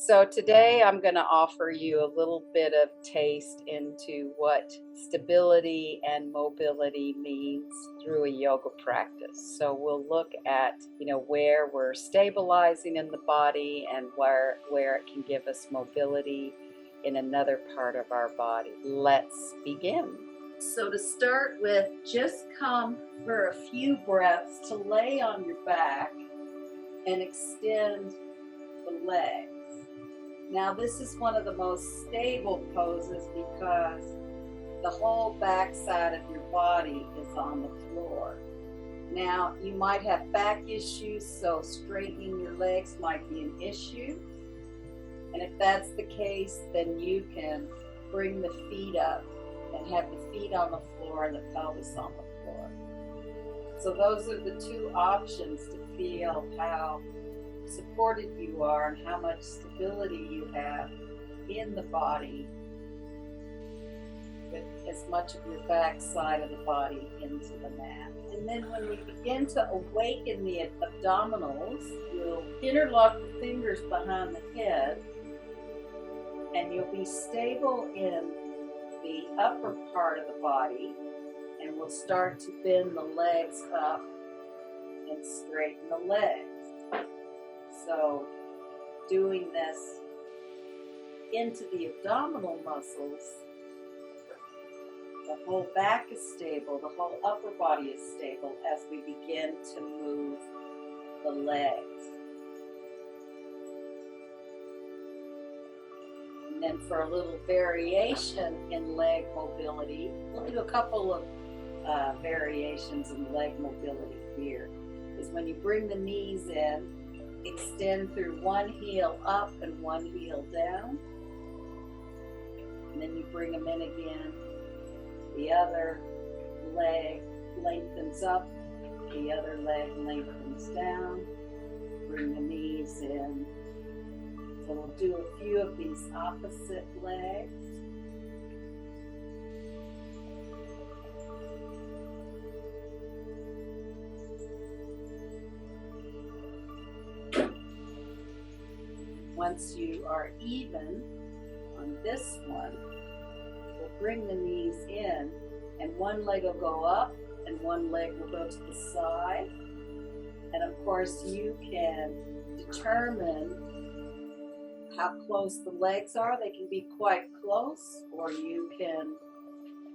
So today I'm going to offer you a little bit of taste into what stability and mobility means through a yoga practice. So we'll look at, where we're stabilizing in the body and where it can give us mobility in another part of our body. Let's begin. So to start with, just come for a few breaths to lay on your back and extend the legs. Now this is one of the most stable poses because the whole back side of your body is on the floor. Now you might have back issues, so straightening your legs might be an issue. And if that's the case, then you can bring the feet up and have the feet on the floor and the pelvis on the floor. So those are the two options to feel how supported you are and how much stability you have in the body, with as much of your back side of the body into the mat. And then when we begin to awaken the abdominals, you'll interlock the fingers behind the head and you'll be stable in the upper part of the body, and we'll start to bend the legs up and straighten the legs. So doing this into the abdominal muscles, the whole back is stable, the whole upper body is stable as we begin to move the legs. And then for a little variation in leg mobility, we'll do a couple of variations in leg mobility here. Is when you bring the knees in, extend through one heel up and one heel down, and then you bring them in again. The other leg lengthens up, the other leg lengthens down. Bring the knees in. So we'll do a few of these opposite legs. Once you are even on this one, we'll bring the knees in, and one leg will go up and one leg will go to the side. And of course you can determine how close the legs are. They can be quite close, or you can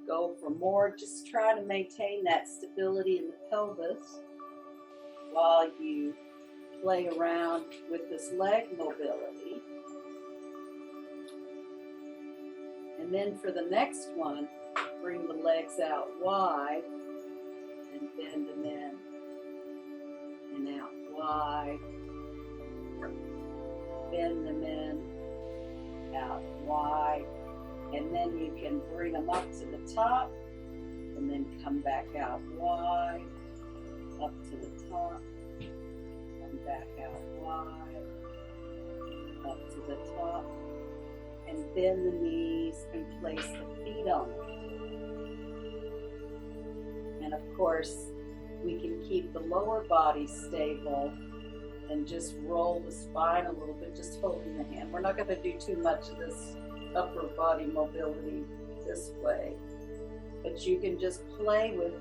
go for more. Just try to maintain that stability in the pelvis while you play around with this leg mobility. And then for the next one, bring the legs out wide and bend them in and out wide. Bend them in, out wide, and then you can bring them up to the top and then come back out wide, up to the top, come back out wide, up to the top, and bend the knees and place the feet on them. And of course, we can keep the lower body stable and just roll the spine a little bit, just holding the hand. We're not going to do too much of this upper body mobility this way, but you can just play with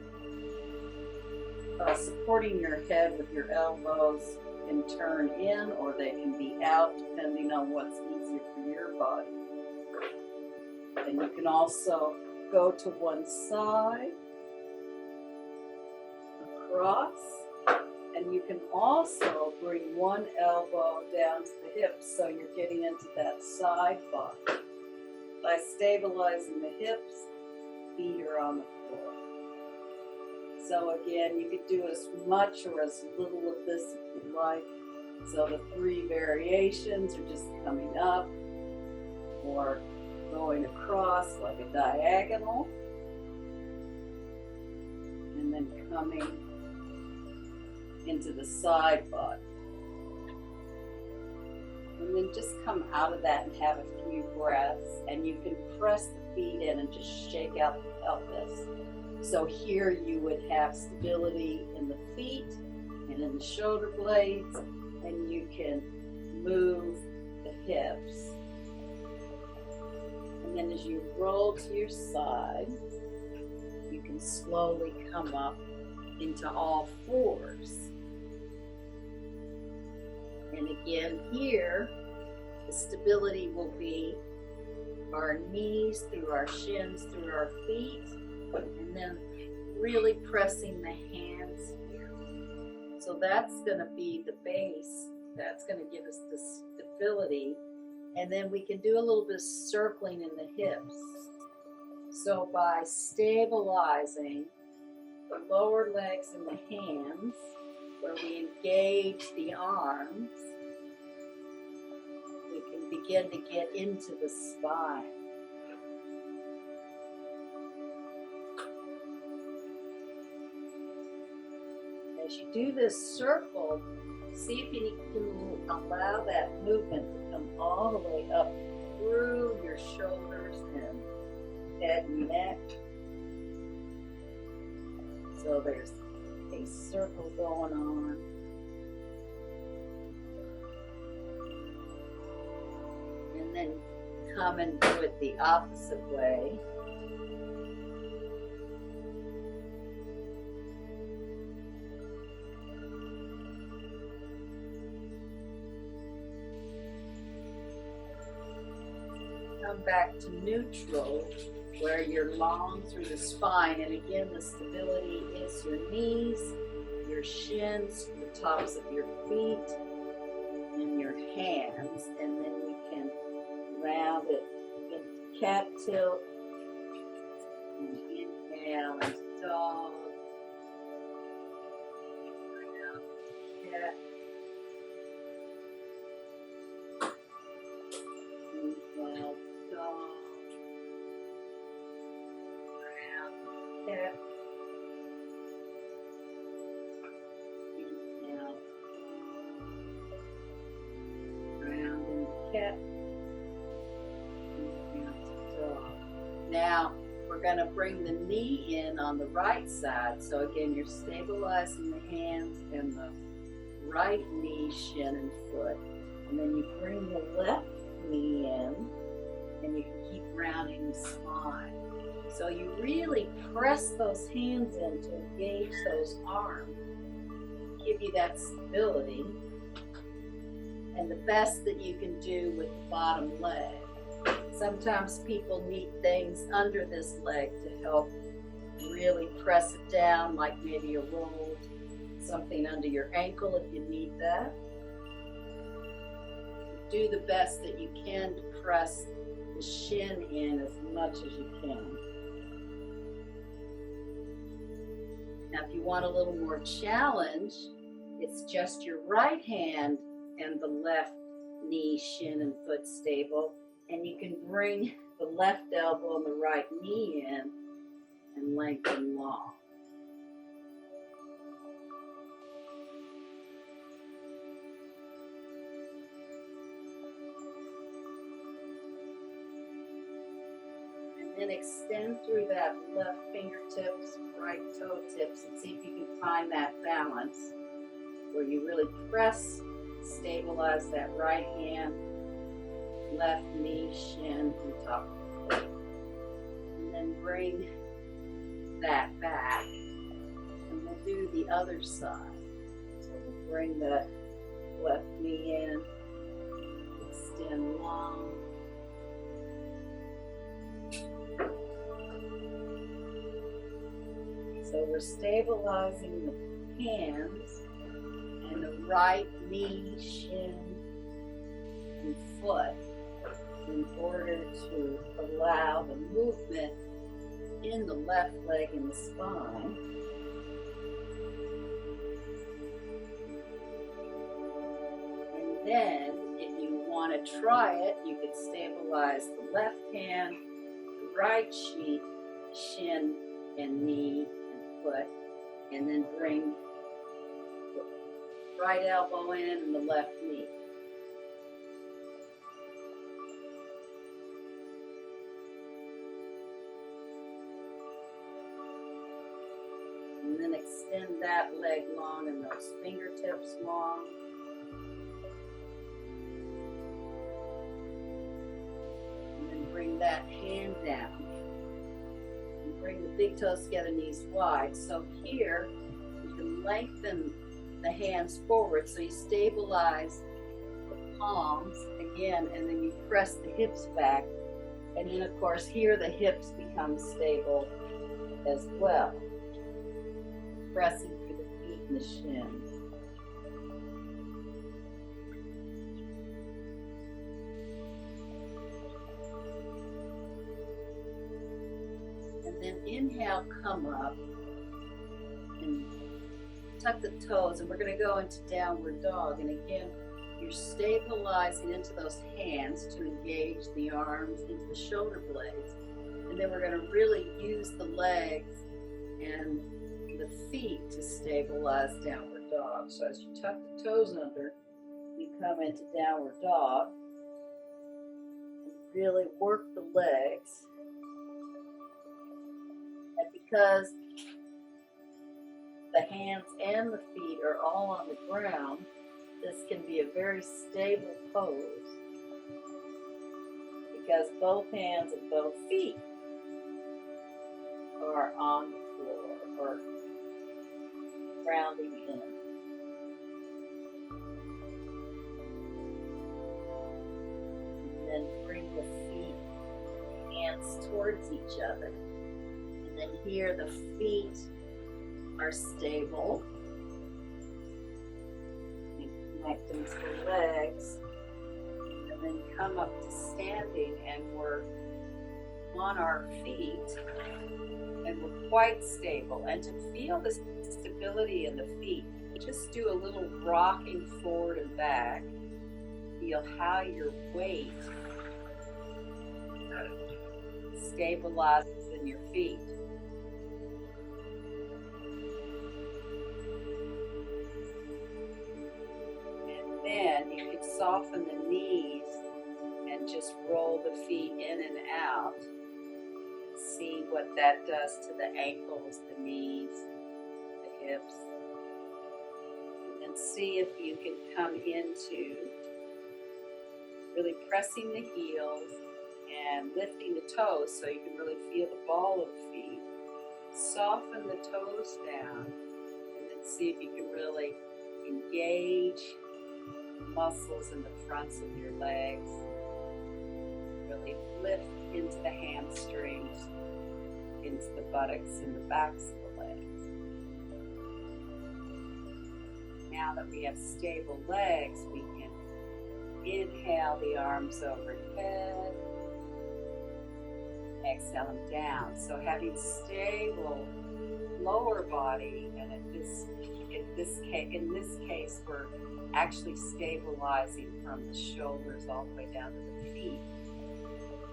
supporting your head with your elbows and turn in, or they can be out depending on what's easier for your body. And you can also go to one side, across, and you can also bring one elbow down to the hips, so you're getting into that side body. By stabilizing the hips, feet are on the floor. So again, you could do as much or as little of this if you like. So the three variations are just coming up or going across like a diagonal, and then coming into the side body. And then just come out of that and have a few breaths, and you can press the feet in and just shake out the pelvis. So here you would have stability in the feet and in the shoulder blades, and you can move the hips as you roll to your side, you can slowly come up into all fours. And again, here, the stability will be our knees through our shins, through our feet, and then really pressing the hands here. So that's going to be the base. That's going to give us the stability. And then we can do a little bit of circling in the hips. So by stabilizing the lower legs and the hands, where we engage the arms, we can begin to get into the spine. As you do this circle, see if you can allow that movement to come all the way up through your shoulders and head and neck. So there's a circle going on. And then come and do it the opposite way. Come back to neutral, where you're long through the spine. And again, the stability is your knees, your shins, the tops of your feet, and your hands. And then you can round it into cat tilt, and inhale into dog, round cat, inhale dog, round cat, inhale round and cat. Now we're going to bring the knee in on the right side. So again, you're stabilizing the hands and the right knee, shin, and foot. And then you bring the left knee in, and you can keep rounding the spine. So you really press those hands in to engage those arms, give you that stability. And the best that you can do with the bottom leg. Sometimes people need things under this leg to help really press it down, like maybe a roll, something under your ankle if you need that. Do the best that you can to press the shin in as much as you can. Now, if you want a little more challenge, it's just your right hand and the left knee, shin, and foot stable. And you can bring the left elbow and the right knee in and lengthen long. And then extend through that left fingertips, right toe tips, and see if you can find that balance where you really press, stabilize that right hand, left knee, shin, and top of the foot. And then bring that back. And we'll do the other side. So we'll bring that left knee in, extend long. So we're stabilizing the hands and the right knee, shin, and foot in order to allow the movement in the left leg and the spine. And then, if you want to try it, you could stabilize the left hand, the right shin, and knee and foot, and then bring the right elbow in and the left knee. And then extend that leg long and those fingertips long. And then bring bring that hand down. And bring the big toes together, knees wide. So here, you can lengthen the hands forward so you stabilize the palms again, and then you press the hips back. And then, of course, here the hips become stable as well. Pressing through the feet and the shins. And then inhale, come up and tuck the toes, and we're going to go into downward dog. And again, you're stabilizing into those hands to engage the arms into the shoulder blades. And then we're going to really use the legs and the feet to stabilize downward dog. So as you tuck the toes under, you come into downward dog and really work the legs. And because the hands and the feet are all on the ground, this can be a very stable pose because both hands and both feet are on the floor or grounding in. And then bring the feet, hands towards each other. And then here the feet are stable. Connect them to the legs, and then come up to standing, and we're on our feet, and we're quite stable. And to feel the stability in the feet, just do a little rocking forward and back. Feel how your weight stabilizes in your feet. Then you can soften the knees and just roll the feet in and out. See what that does to the ankles, the knees, the hips. And see if you can come into really pressing the heels and lifting the toes so you can really feel the ball of the feet. Soften the toes down, and then see if you can really engage muscles in the fronts of your legs. Really lift into the hamstrings, into the buttocks and the backs of the legs. Now that we have stable legs, we can inhale the arms overhead, exhale them down. So having stable lower body, and in this case we're actually stabilizing from the shoulders all the way down to the feet,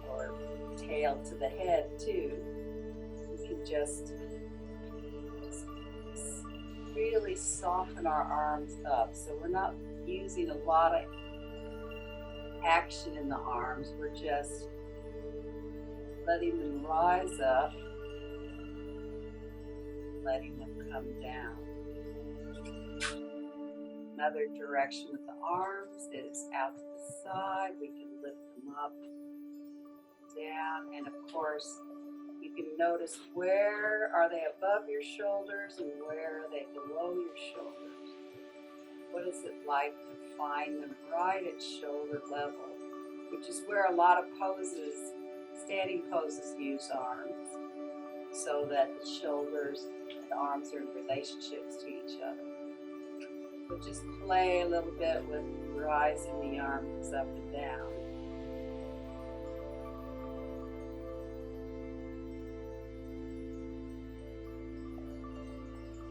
or tail to the head too. We can just really soften our arms up. So we're not using a lot of action in the arms. We're just letting them rise up, letting them come down. Another direction with the arms is out to the side. We can lift them up, down, and of course you can notice where are they above your shoulders and where are they below your shoulders. What is it like to find them right at shoulder level, which is where a lot of poses, standing poses, use arms, so that the shoulders and the arms are in relationships to each other. So just play a little bit with rising the arms up and down.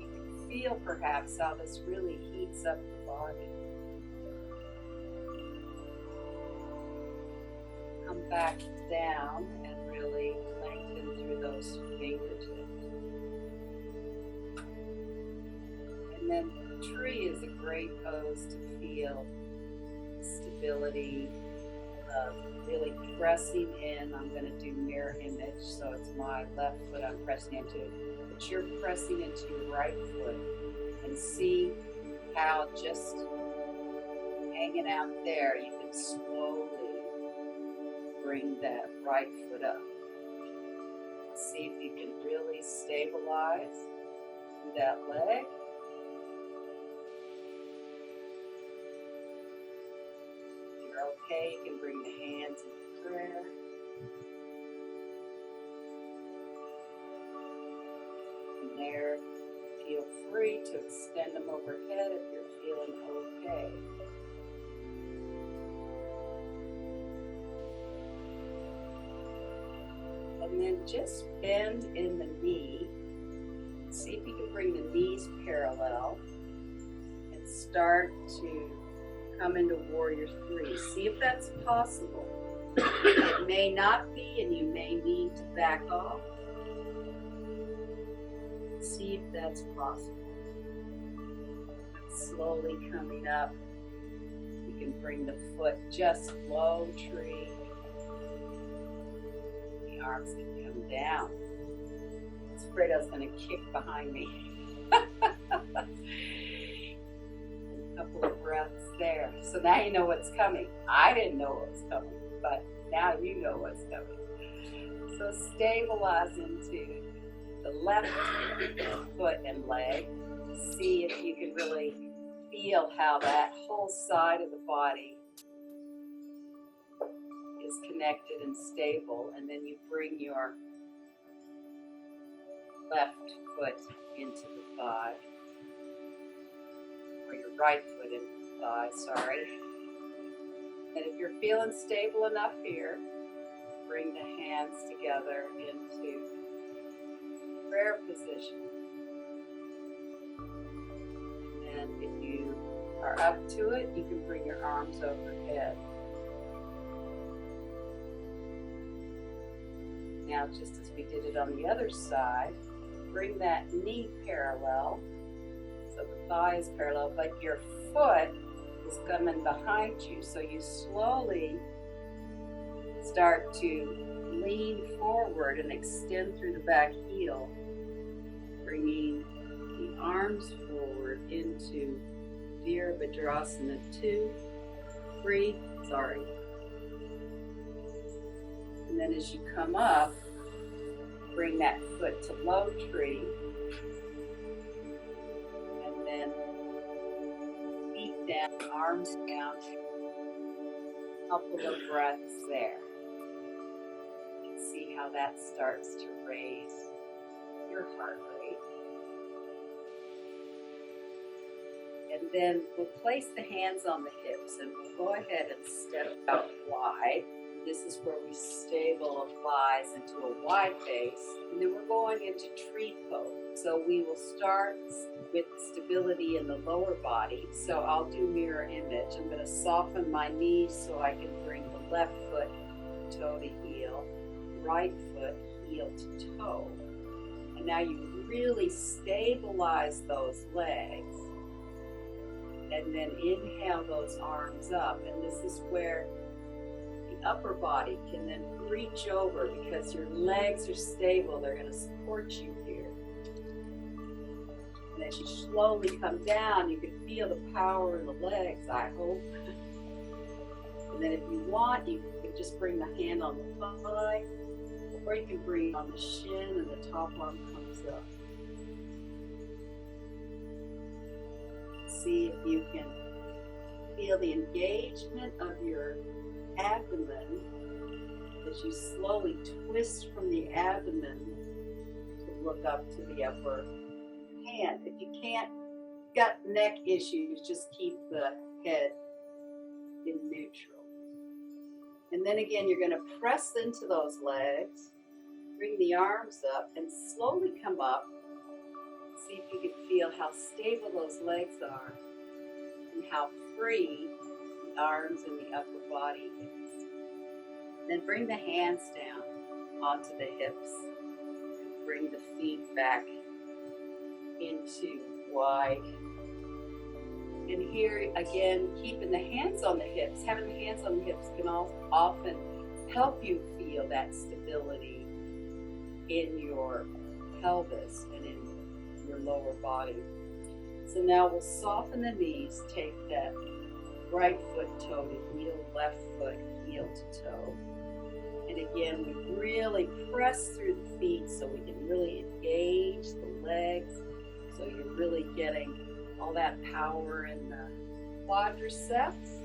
You can feel perhaps how this really heats up the body. Come back down and really lengthen through those fingertips. And then tree is a great pose to feel stability of really pressing in. I'm going to do mirror image, so it's my left foot I'm pressing into, but you're pressing into your right foot, and see how just hanging out there you can slowly bring that right foot up. See if you can really stabilize that leg. If you're okay, you can bring the hands into prayer. From there, feel free to extend them overhead if you're feeling okay. And then just bend in the knee. See if you can bring the knees parallel and start to come into Warrior 3. See if that's possible. It may not be, and you may need to back off. See if that's possible. Slowly coming up. You can bring the foot just low tree. The arms can come down. I was afraid I was going to kick behind me. A couple of breaths there. So now you know what's coming. I didn't know what was coming, but now you know what's coming. So stabilize into the left foot and leg. See if you can really feel how that whole side of the body is connected and stable. And then you bring your left foot into the thigh, or your right foot into the thigh, sorry. And if you're feeling stable enough here, bring the hands together into prayer position. And if you are up to it, you can bring your arms overhead. Now, just as we did it on the other side, bring that knee parallel. So the thigh is parallel, but your foot is coming behind you. So you slowly start to lean forward and extend through the back heel, bringing the arms forward into Virabhadrasana 3. And then as you come up, bring that foot to low tree. And then feet down, arms down. A couple of breaths there. You can see how that starts to raise your heart rate. And then we'll place the hands on the hips and we'll go ahead and step out wide. This is where we stabilize into a wide base. And then we're going into tree pose. So we will start with stability in the lower body. So I'll do mirror image. I'm going to soften my knees so I can bring the left foot toe to heel, right foot heel to toe. And now you really stabilize those legs. And then inhale those arms up. And this is where the upper body can then reach over because your legs are stable. They're going to support you here. And as you slowly come down, you can feel the power in the legs, I hope. And then if you want, you can just bring the hand on the thigh, or you can bring it on the shin and the top arm comes up. See if you can feel the engagement of your abdomen as you slowly twist from the abdomen to look up to the upper hand. If you can't, got neck issues, just keep the head in neutral. And then again, you're going to press into those legs, bring the arms up, and slowly come up. See if you can feel how stable those legs are and how free the arms and the upper body is. Then bring the hands down onto the hips. Bring the feet back into wide. And here again, keeping the hands on the hips. Having the hands on the hips can often help you feel that stability in your pelvis and in your lower body. So now we'll soften the knees, take that right foot toe to heel, left foot heel to toe. And again, we really press through the feet so we can really engage the legs. So you're really getting all that power in the quadriceps.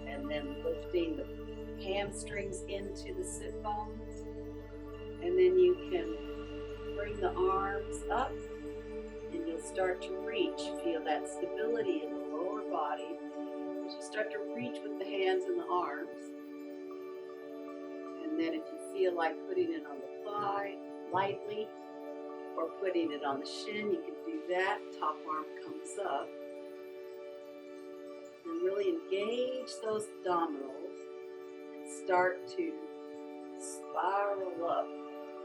And then lifting the hamstrings into the sit bones. And then you can bring the arms up and you'll start to reach. Feel that stability in the lower body as you start to reach with the hands and the arms. And then if you feel like putting it on the thigh lightly or putting it on the shin, you can do that. Top arm comes up. And really engage those abdominals and start to spiral up.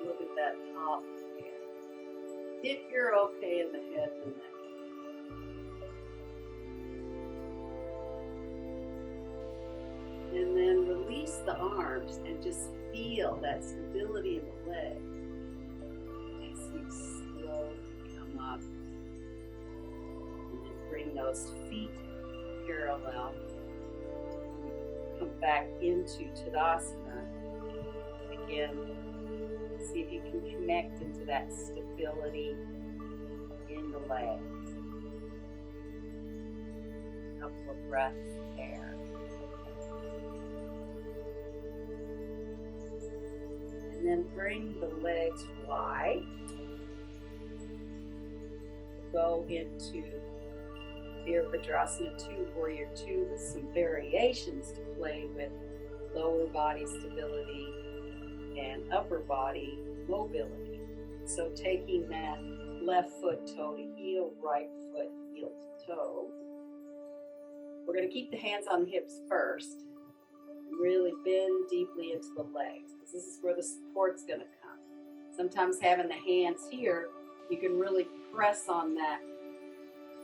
Look at that top here. If you're okay in the head and neck. And then release the arms and just feel that stability in the legs as you slowly come up. And then bring those feet parallel. Come back into Tadasana. Again, see if you can connect into that stability in the legs. A couple of breaths there. And then bring the legs wide. Go into Virabhadrasana 2, Warrior 2, with some variations to play with lower body stability and upper body mobility. So taking that left foot toe to heel, right foot heel to toe. We're going to keep the hands on the hips first. Really bend deeply into the legs, because this is where the support's going to come. Sometimes having the hands here, you can really press on that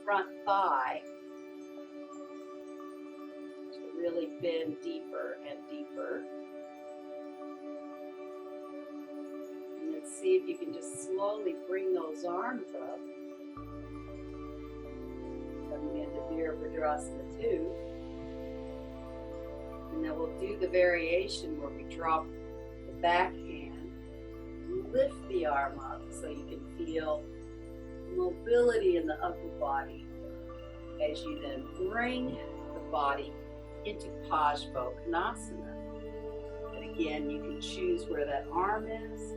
front thigh to really bend deeper and deeper. And then see if you can just slowly bring those arms up. Coming into Virabhadrasana 2. And then we'll do the variation where we drop the back hand, lift the arm up so you can feel mobility in the upper body as you then bring the body into Parsvakonasana. And again, you can choose where that arm is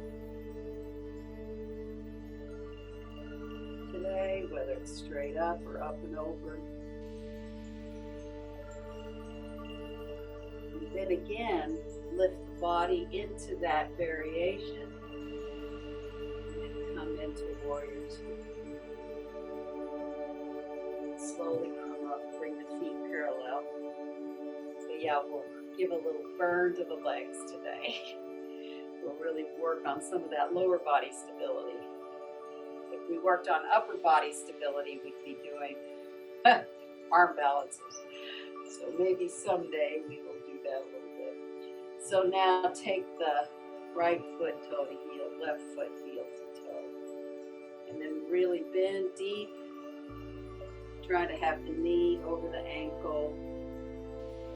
today, whether it's straight up or up and over. And then again, lift the body into that variation and come into Warrior 2. Slowly come up, bring the feet parallel. So yeah, we'll give a little burn to the legs today. We'll really work on some of that lower body stability. If we worked on upper body stability, we'd be doing arm balances. So maybe someday we will do that a little bit. So now take the right foot toe to heel, left foot heel to toe. And then really bend deep. Trying to have the knee over the ankle,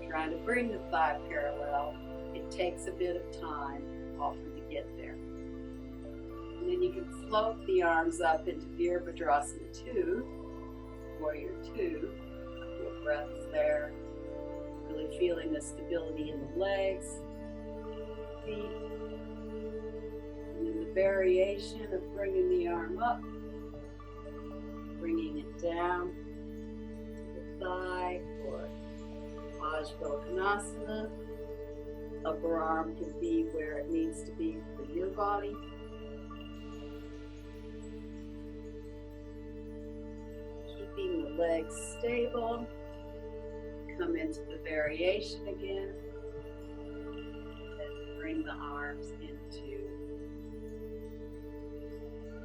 trying to bring the thigh parallel. It takes a bit of time often to get there. And then you can float the arms up into Virabhadrasana 2, Warrior 2. A couple of breaths there. Really feeling the stability in the legs, feet. And then the variation of bringing the arm up, bringing it down. Thigh or Parsvakonasana. Upper arm can be where it needs to be for your body. Keeping the legs stable. Come into the variation again. And bring the arms into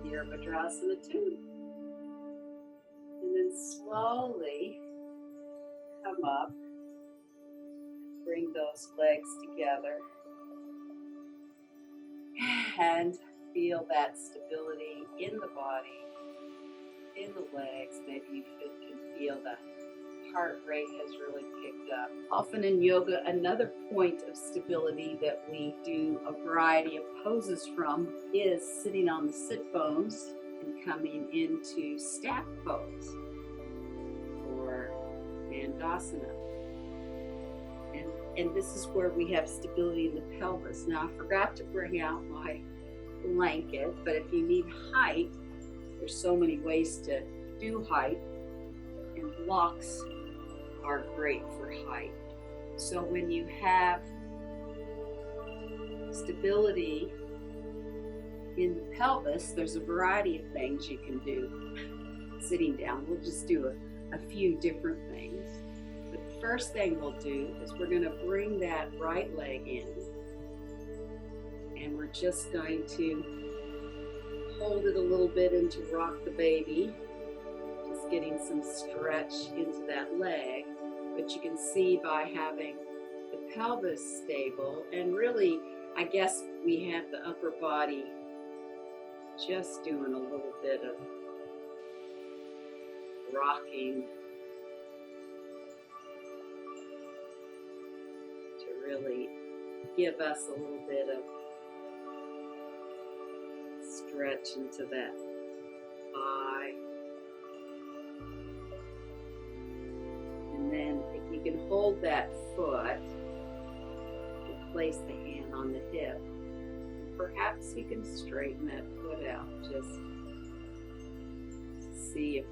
Virabhadrasana 2. And then slowly come up, bring those legs together, and feel that stability in the body, in the legs. Maybe you can feel the heart rate has really picked up. Often in yoga, another point of stability that we do a variety of poses from is sitting on the sit bones and coming into staff pose or Dandasana. And this is where we have stability in the pelvis. Now, I forgot to bring out my blanket, but if you need height, there's so many ways to do height, and blocks are great for height. So when you have stability in the pelvis, there's a variety of things you can do sitting down. We'll just do a few different things. The first thing we'll do is we're going to bring that right leg in, and we're just going to hold it a little bit into rock the baby, just getting some stretch into that leg. But you can see by having the pelvis stable, and really, I guess we have the upper body just doing a little bit of rocking to really give us a little bit of stretch into that thigh. And then if you can hold that foot, and place the hand on the hip, perhaps you can straighten that foot out. Just see if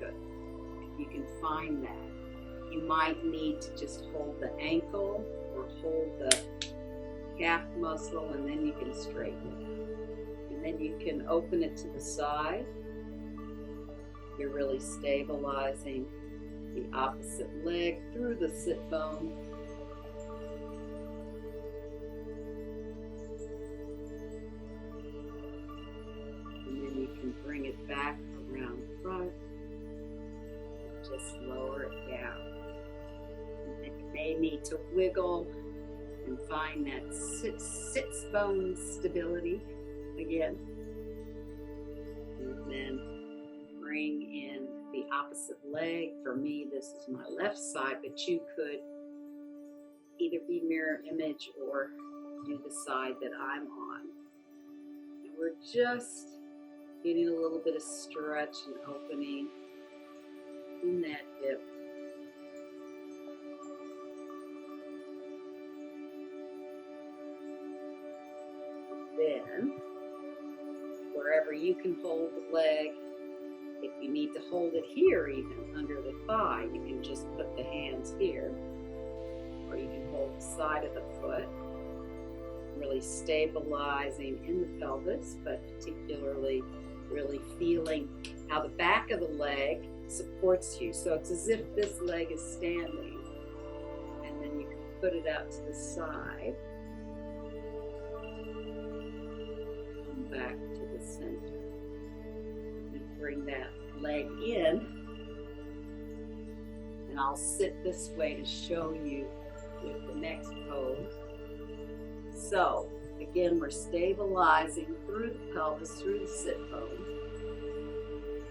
you can find that. You might need to just hold the ankle or hold the calf muscle, and then you can straighten it. And then you can open it to the side. You're really stabilizing the opposite leg through the sit bone. And then you can bring it back around front. Just lower it down. And then you may need to wiggle and find that sits bone stability again. And then bring in the opposite leg. For me, this is my left side, but you could either be mirror image or do the side that I'm on. And we're just getting a little bit of stretch and opening in that hip. Then, wherever you can hold the leg, if you need to hold it here, even under the thigh, you can just put the hands here, or you can hold the side of the foot, really stabilizing in the pelvis, but particularly really feeling how the back of the leg supports you. So it's as if this leg is standing, and then you can put it out to the side, come back to the center, and bring that leg in. And I'll sit this way to show you with the next pose. So again, we're stabilizing through the pelvis, through the sit bone.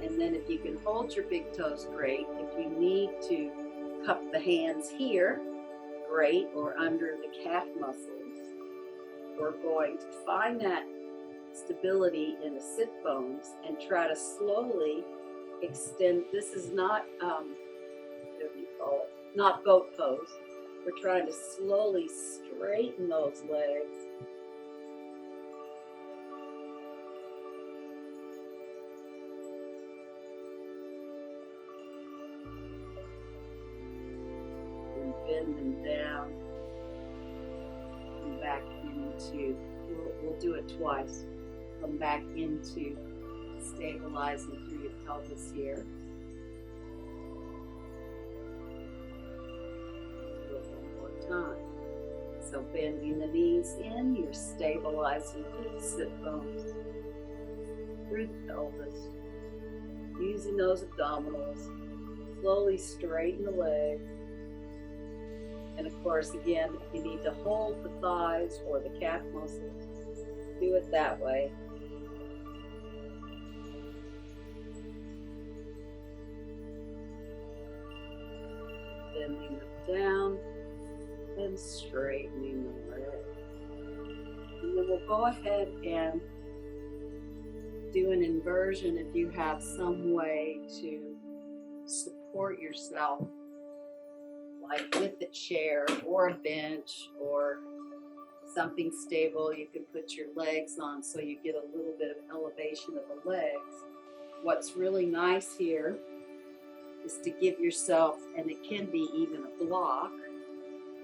And then if you can hold your big toes, great. If you need to cup the hands here, great, or under the calf muscles. We're going to find that stability in the sit bones and try to slowly extend. This is not, what do you call it? Not boat pose. We're trying to slowly straighten those legs. And bend them down. Come back into, we'll do it twice. Come back into stabilizing through your pelvis here. Time. So bending the knees in, you're stabilizing through the sit bones, through the pelvis, using those abdominals, slowly straighten the legs. And of course, again, if you need to hold the thighs or the calf muscles, do it that way. bending them down and straightening the leg. And then we'll go ahead and do an inversion if you have some way to support yourself, like with a chair or a bench or something stable you can put your legs on so you get a little bit of elevation of the legs. What's really nice here is to give yourself, and it can be even a block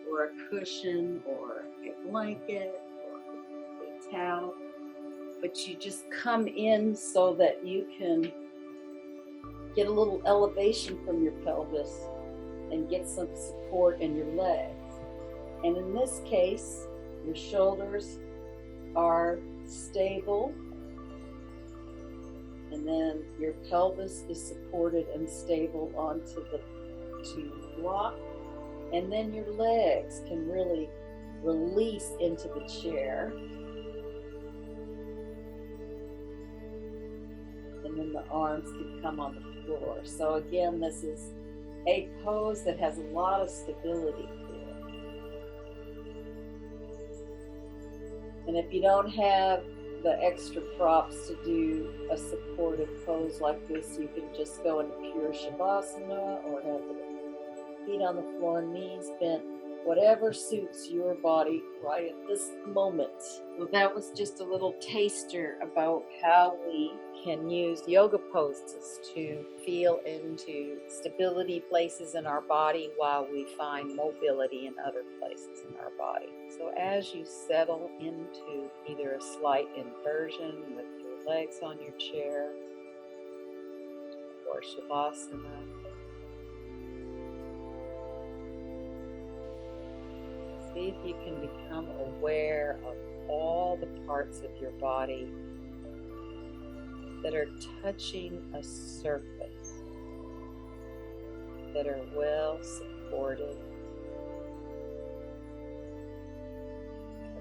or a cushion or a blanket or a towel, but you just come in so that you can get a little elevation from your pelvis and get some support in your legs. And in this case, your shoulders are stable, and then your pelvis is supported and stable onto the block, and then your legs can really release into the chair. And then the arms can come on the floor. So again, this is a pose that has a lot of stability to it. And if you don't have the extra props to do a supportive pose like this, you can just go into pure Shavasana or have the feet on the floor, knees bent, whatever suits your body right at this moment. Well, that was just a little taster about how we can use yoga poses to feel into stability places in our body while we find mobility in other places in our body. So as you settle into either a slight inversion with your legs on your chair or Shavasana, see if you can become aware of all the parts of your body that are touching a surface, that are well supported,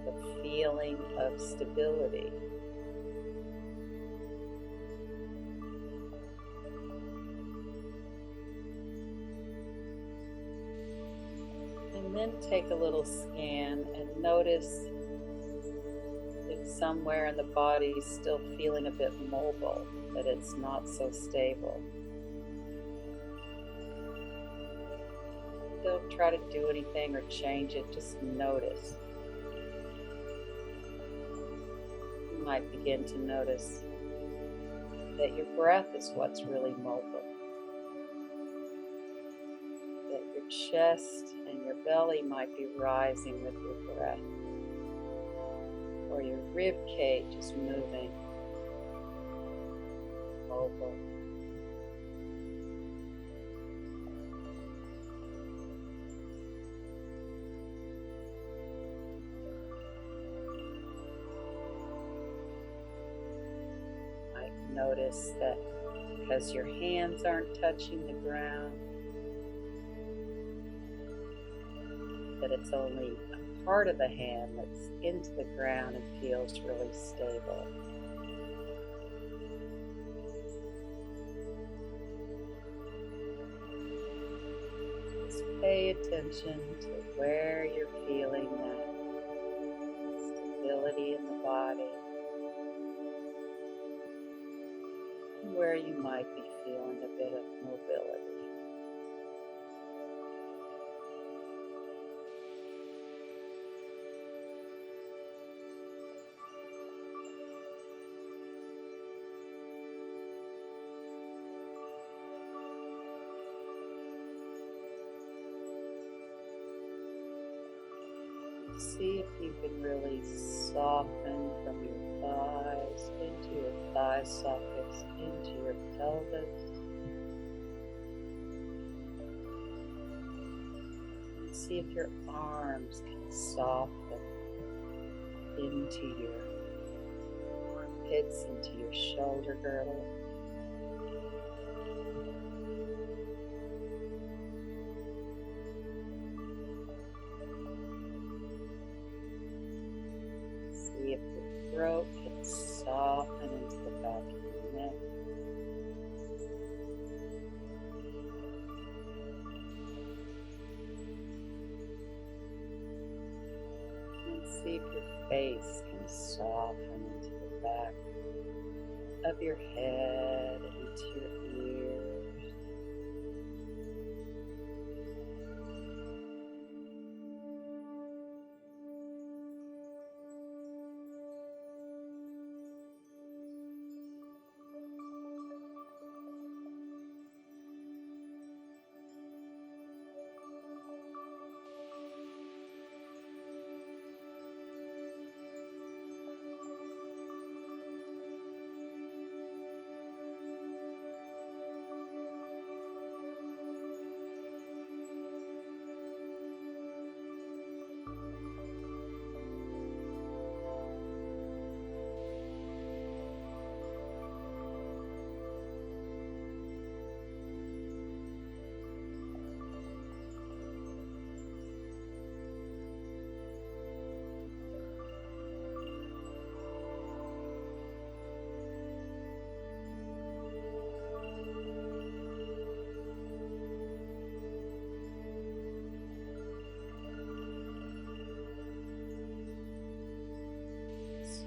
with a feeling of stability. And then take a little scan and notice if somewhere in the body is still feeling a bit mobile, that it's not so stable. Don't try to do anything or change it, just notice. You might begin to notice that your breath is what's really mobile. That your chest and your belly might be rising with your breath. Or your rib cage is moving, mobile. You might notice that because your hands aren't touching the ground, that it's only part of the hand that's into the ground and feels really stable. Just pay attention to where you're feeling that stability in the body, and where you might be feeling a bit of mobility. See if you can really soften from your thighs into your thigh sockets, into your pelvis. And see if your arms can soften into your armpits, into your shoulder girdle. See if your throat can soften into the back of your neck. See if your face can soften into the back of your head and into your ears.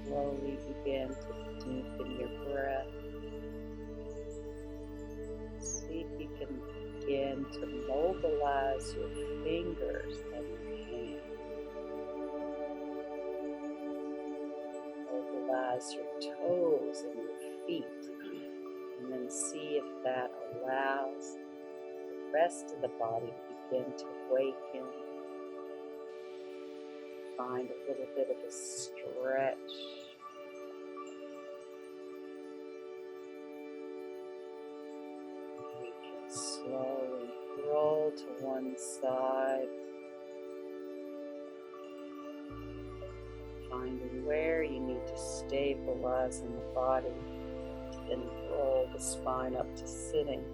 Slowly begin to deepen your breath. See if you can begin to mobilize your fingers and your hands. Mobilize your toes and your feet. And then see if that allows the rest of the body to begin to awaken. Find a little bit of a stretch. You can slowly roll to one side, finding where you need to stabilize in the body, then roll the spine up to sitting.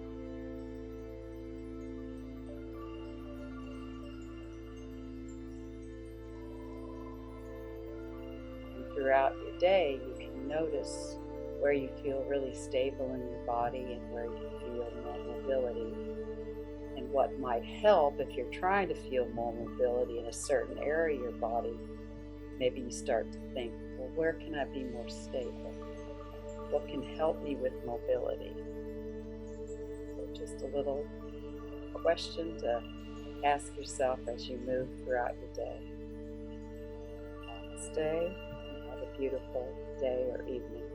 Throughout your day, you can notice where you feel really stable in your body and where you feel more mobility. And what might help if you're trying to feel more mobility in a certain area of your body, maybe you start to think, well, where can I be more stable? What can help me with mobility? So just a little question to ask yourself as you move throughout your day. Namaste. Have a beautiful day or evening.